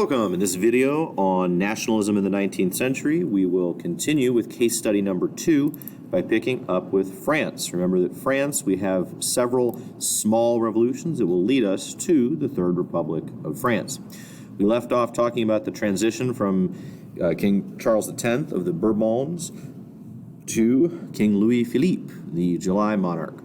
Welcome. In this video on nationalism in the 19th century, we will continue with case study number 2 by picking up with France. Remember that France, we have several small revolutions that will lead us to the Third Republic of France. We left off talking about the transition from King Charles X of the Bourbons to King Louis Philippe, the July monarch.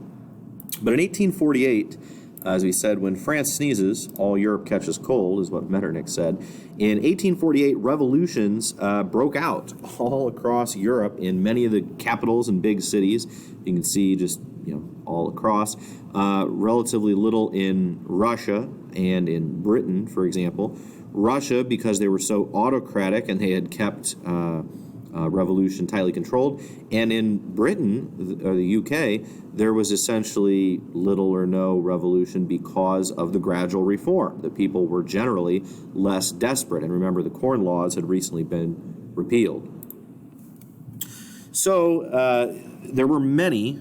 But in 1848, as we said, when France sneezes, all Europe catches cold, is what Metternich said. In 1848, revolutions broke out all across Europe in many of the capitals and big cities. You can see just all across. Relatively little in Russia and in Britain, for example. Russia, because they were so autocratic and they had kept revolution tightly controlled. And in Britain, or the UK, there was essentially little or no revolution because of the gradual reform. The people were generally less desperate. And remember, the Corn Laws had recently been repealed. So there were many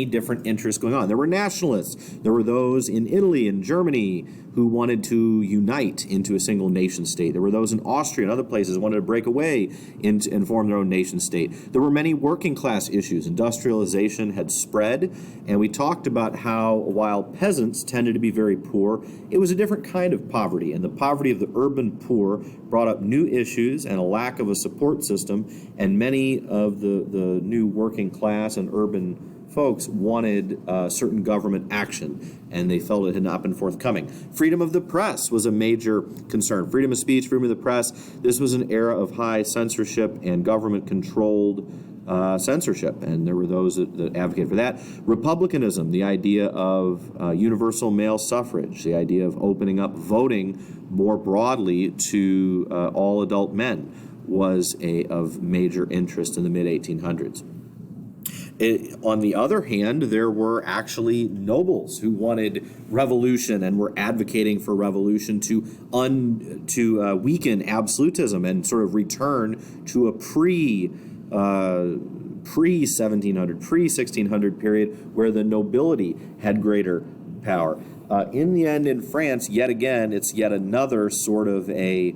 different interests going on. There were nationalists. There were those in Italy and Germany who wanted to unite into a single nation state. There were those in Austria and other places who wanted to break away and form their own nation state. There were many working class issues. Industrialization had spread, and we talked about how while peasants tended to be very poor, it was a different kind of poverty, and the poverty of the urban poor brought up new issues and a lack of a support system, and many of the new working class and urban folks wanted certain government action, and they felt it had not been forthcoming. Freedom of the press was a major concern. Freedom of speech, freedom of the press. This was an era of high censorship and government-controlled censorship, and there were those that advocated for that. Republicanism, the idea of universal male suffrage, the idea of opening up voting more broadly to all adult men, was of major interest in the mid-1800s. On the other hand, there were actually nobles who wanted revolution and were advocating for revolution to weaken absolutism and sort of return to a pre-1700, pre-1600 period where the nobility had greater power. In the end, in France, yet again, it's yet another sort of a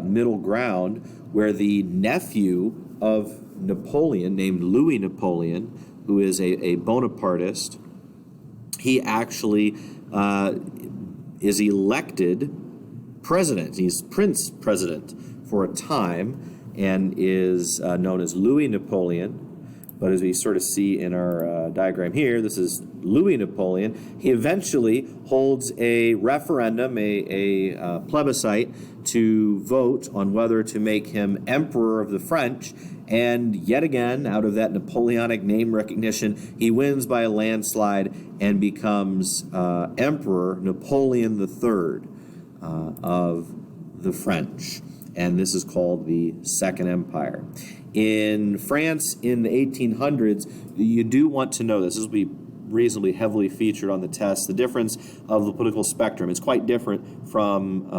middle ground where the nephew of Napoleon, named Louis Napoleon, who is a Bonapartist, he actually is elected president. He's Prince President for a time and is known as Louis Napoleon. But as we sort of see in our diagram here, this is Louis Napoleon. He eventually holds a referendum, a plebiscite, to vote on whether to make him Emperor of the French. And yet again, out of that Napoleonic name recognition, he wins by a landslide and becomes Emperor Napoleon III of the French. And this is called the Second Empire. In France in the 1800s, you do want to know this. This will be reasonably heavily featured on the test. The difference of the political spectrum is quite different from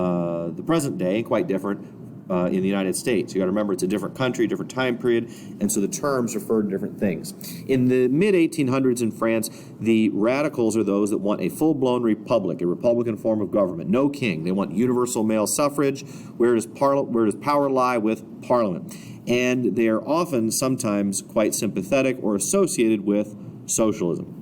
the present day, and quite different in the United States. You got to remember it's a different country, different time period, and so the terms refer to different things. In the mid-1800s in France, the radicals are those that want a full-blown republic, a republican form of government, no king. They want universal male suffrage. Where does power lie? With Parliament. And they are often, sometimes, quite sympathetic or associated with socialism.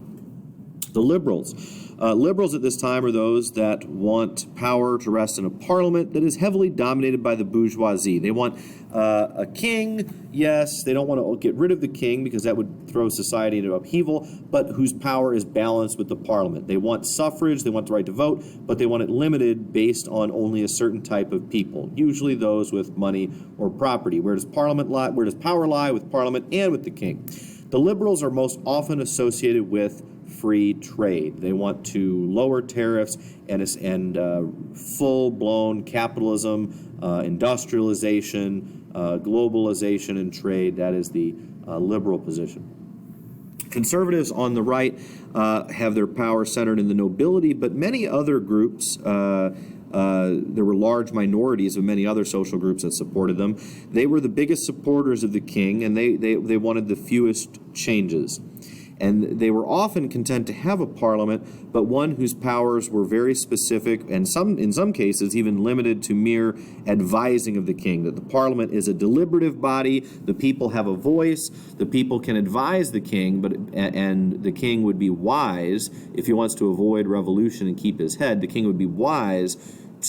The liberals. Liberals at this time are those that want power to rest in a parliament that is heavily dominated by the bourgeoisie. They want a king, yes, they don't want to get rid of the king because that would throw society into upheaval, but whose power is balanced with the parliament. They want suffrage, they want the right to vote, but they want it limited based on only a certain type of people, usually those with money or property. Where does parliament lie? Where does power lie? With parliament and with the king. The liberals are most often associated with free trade. They want to lower tariffs and full-blown capitalism, industrialization, globalization, and trade. That is the liberal position. Conservatives on the right have their power centered in the nobility, but many other groups, there were large minorities of many other social groups that supported them. They were the biggest supporters of the king, and they wanted the fewest changes. And they were often content to have a parliament, but one whose powers were very specific and in some cases even limited to mere advising of the king, that the parliament is a deliberative body, the people have a voice, the people can advise the king, and the king would be wise, if he wants to avoid revolution and keep his head, the king would be wise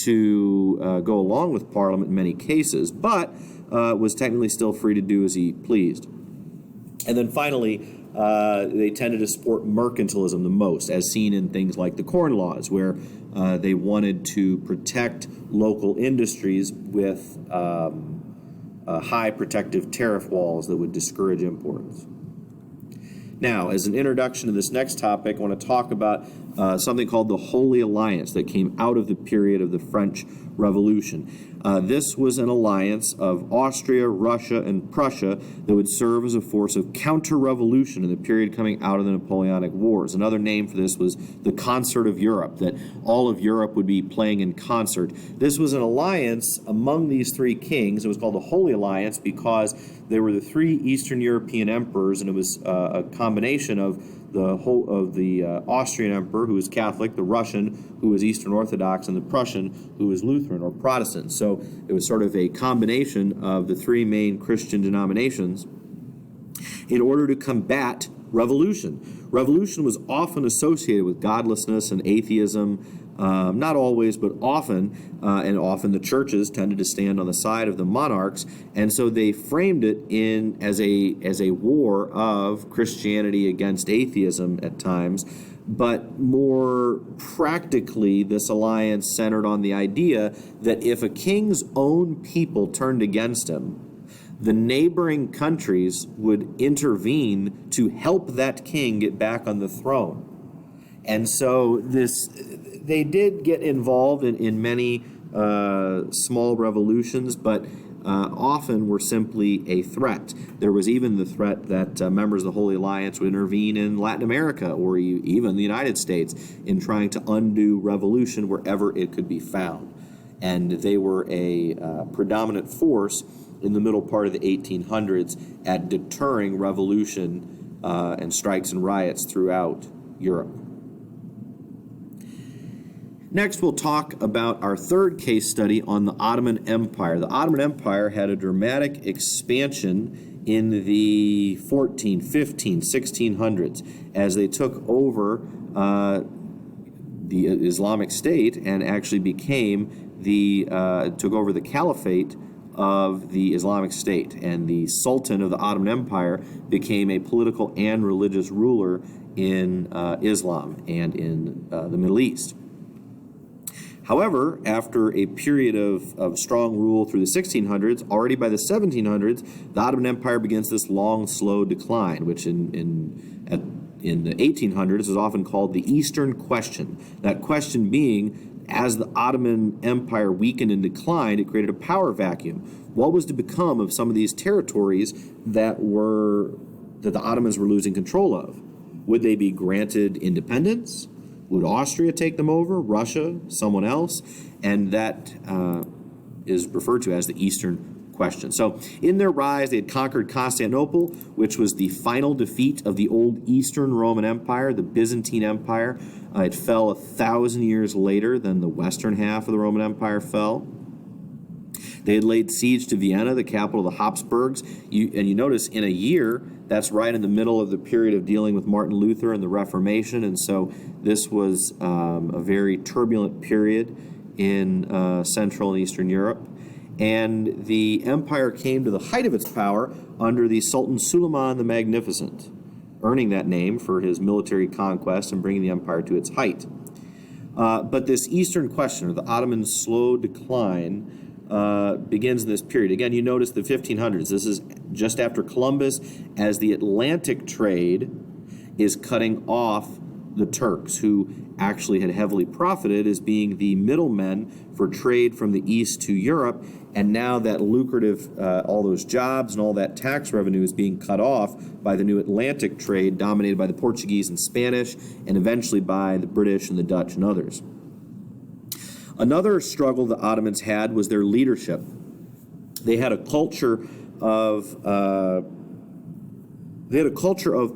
to go along with parliament in many cases, but was technically still free to do as he pleased. And then finally, they tended to support mercantilism the most, as seen in things like the Corn Laws, where they wanted to protect local industries with high protective tariff walls that would discourage imports. Now, as an introduction to this next topic, I want to talk about something called the Holy Alliance that came out of the period of the French Revolution. This was an alliance of Austria, Russia, and Prussia that would serve as a force of counter-revolution in the period coming out of the Napoleonic Wars. Another name for this was the Concert of Europe, that all of Europe would be playing in concert. This was an alliance among these three kings. It was called the Holy Alliance because they were the three Eastern European emperors, and it was a combination of the Austrian emperor, who was Catholic, the Russian, who was Eastern Orthodox, and the Prussian, who was Lutheran or Protestant. So it was sort of a combination of the three main Christian denominations in order to combat revolution. Revolution was often associated with godlessness and atheism. Not always, but often, and often the churches tended to stand on the side of the monarchs, and so they framed it as a war of Christianity against atheism at times. But more practically, this alliance centered on the idea that if a king's own people turned against him, the neighboring countries would intervene to help that king get back on the throne. And so they did get involved in many small revolutions, but often were simply a threat. There was even the threat that members of the Holy Alliance would intervene in Latin America or even the United States in trying to undo revolution wherever it could be found. And they were a predominant force in the middle part of the 1800s at deterring revolution and strikes and riots throughout Europe. Next, we'll talk about our third case study on the Ottoman Empire. The Ottoman Empire had a dramatic expansion in the 1600s as they took over the Islamic State and actually became took over the caliphate of the Islamic State. And the Sultan of the Ottoman Empire became a political and religious ruler in Islam and in the Middle East. However, after a period of strong rule through the 1600s, already by the 1700s, the Ottoman Empire begins this long, slow decline, which in the 1800s is often called the Eastern Question. That question being, as the Ottoman Empire weakened and declined, it created a power vacuum. What was to become of some of these territories that the Ottomans were losing control of? Would they be granted independence? Would Austria take them over? Russia? Someone else? And that is referred to as the Eastern Question. So in their rise, they had conquered Constantinople, which was the final defeat of the old Eastern Roman Empire, the Byzantine Empire. It fell 1,000 years later than the western half of the Roman Empire fell. They had laid siege to Vienna, the capital of the Habsburgs. You notice in a year, that's right in the middle of the period of dealing with Martin Luther and the Reformation. And so this was a very turbulent period in Central and Eastern Europe. And the empire came to the height of its power under the Sultan Suleiman the Magnificent, earning that name for his military conquest and bringing the empire to its height. But this Eastern Question, or the Ottoman slow decline, begins in this period. Again, you notice the 1500s. This is just after Columbus, as the Atlantic trade is cutting off the Turks, who actually had heavily profited as being the middlemen for trade from the East to Europe. And now that lucrative, all those jobs and all that tax revenue is being cut off by the new Atlantic trade dominated by the Portuguese and Spanish, and eventually by the British and the Dutch and others. Another struggle the Ottomans had was their leadership. They had a culture of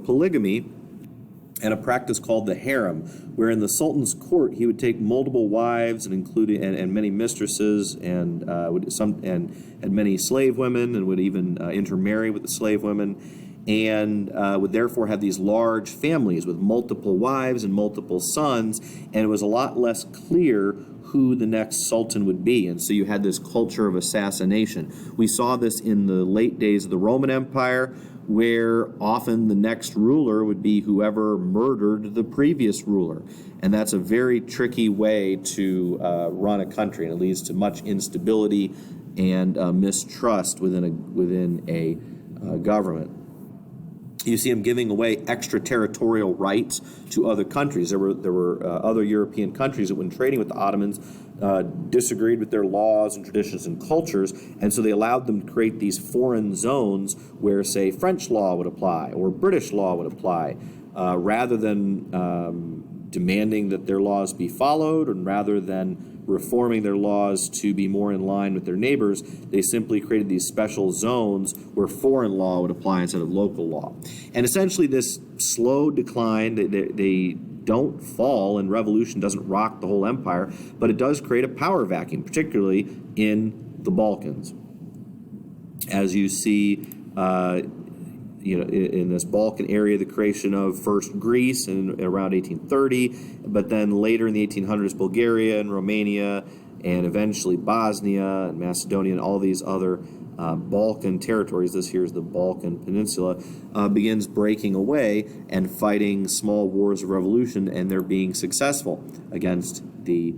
polygamy and a practice called the harem, where in the Sultan's court he would take multiple wives and many mistresses and had many slave women, and would even intermarry with the slave women, and would therefore have these large families with multiple wives and multiple sons, and it was a lot less clear who the next sultan would be, and so you had this culture of assassination. We saw this in the late days of the Roman Empire, where often the next ruler would be whoever murdered the previous ruler. And that's a very tricky way to run a country, and it leads to much instability and mistrust within a government. You see him giving away extraterritorial rights to other countries. There were other European countries that, when trading with the Ottomans, disagreed with their laws and traditions and cultures, and so they allowed them to create these foreign zones where, say, French law would apply or British law would apply, rather than demanding that their laws be followed, and rather than reforming their laws to be more in line with their neighbors. They simply created these special zones where foreign law would apply instead of local law. And essentially this slow decline, they don't fall, and revolution doesn't rock the whole empire, but it does create a power vacuum, particularly in the Balkans. As you see, in this Balkan area, the creation of first Greece in around 1830, but then later in the 1800s, Bulgaria and Romania, and eventually Bosnia and Macedonia and all these other Balkan territories. This here is the Balkan Peninsula, begins breaking away and fighting small wars of revolution, and they're being successful against the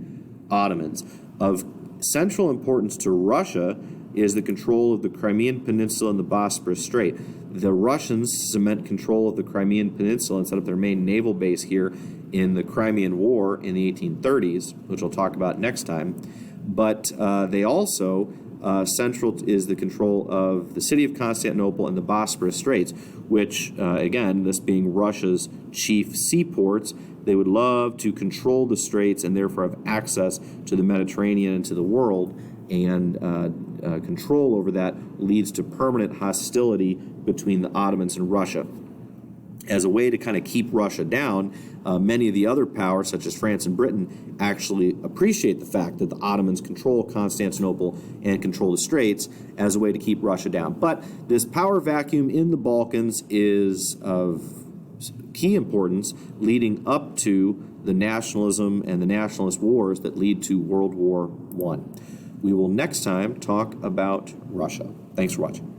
Ottomans. Of central importance to Russia is the control of the Crimean Peninsula and the Bosporus Strait. The Russians cement control of the Crimean Peninsula and set up their main naval base here in the Crimean War in the 1830s, which I'll talk about next time. But they also, central is the control of the city of Constantinople and the Bosporus Straits, which, again, this being Russia's chief seaports, they would love to control the straits and therefore have access to the Mediterranean and to the world, and control over that leads to permanent hostility between the Ottomans and Russia. As a way to kind of keep Russia down, many of the other powers, such as France and Britain, actually appreciate the fact that the Ottomans control Constantinople and control the Straits as a way to keep Russia down. But this power vacuum in the Balkans is of key importance leading up to the nationalism and the nationalist wars that lead to World War I. We will next time talk about Russia. Thanks for watching.